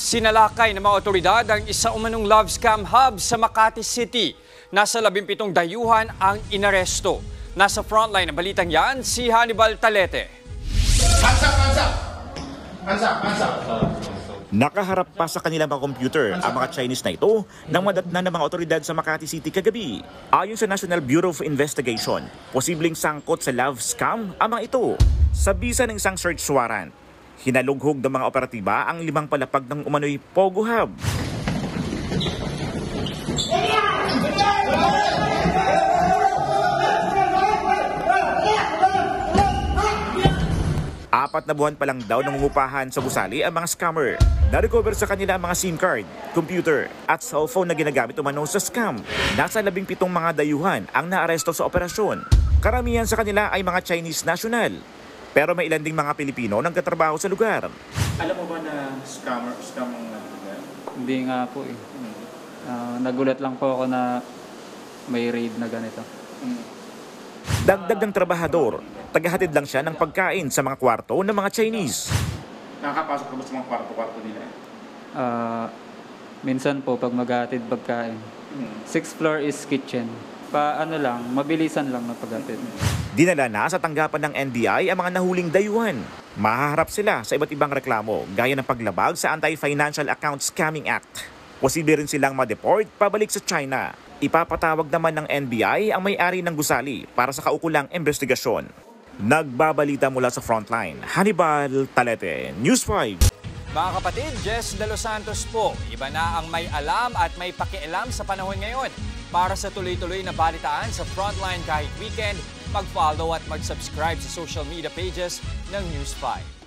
Sinalakay ng mga otoridad ang isa umanong love scam hub sa Makati City. Nasa 17 dayuhan ang inaresto. Nasa frontline ng balitang yan, si Hannibal Talete. Nakaharap pa sa kanilang mga computer ang mga Chinese na ito nang madatnan ng mga otoridad sa Makati City kagabi. Ayon sa National Bureau of Investigation, posibleng sangkot sa love scam ang mga ito. Sa bisa ng isang search warrant, hinalughog ng mga operatiba ang 5 palapag ng umano'y Pogo Hub. Apat na buwan pa lang daw nangungupahan sa gusali ang mga scammer. Na-recover sa kanila ang mga SIM card, computer at cellphone na ginagamit umano sa scam. Nasa 17 mga dayuhan ang naaresto sa operasyon. Karamihan sa kanila ay mga Chinese national. Pero may ilan ding mga Pilipino nang katrabaho sa lugar. Alam mo ba na scam ang Hindi nga po eh. Nagulat lang po ako na may raid na ganito. Dagdag ng trabahador, tagahatid lang siya ng pagkain sa mga kwarto ng mga Chinese. Nakakapasok ka ba sa mga kwarto-kwarto nila? Minsan po pag maghatid pagkain. 6th floor is kitchen. Paano lang, mabilisan lang na paghatid. Dinala na sa tanggapan ng NBI ang mga nahuling dayuhan. Mahaharap sila sa iba't ibang reklamo gaya ng paglabag sa Anti-Financial Account Scamming Act. Posible rin silang ma-deport pabalik sa China. Ipapatawag naman ng NBI ang may-ari ng gusali para sa kaukulang investigasyon. Nagbabalita mula sa Frontline, Hannibal Talete, News 5. Mga kapatid, Jess De Los Santos po. Iba na ang may alam at may pakialam sa panahon ngayon. Para sa tuloy-tuloy na balitaan sa Frontline kahit weekend, mag-follow at mag-subscribe sa social media pages ng News 5.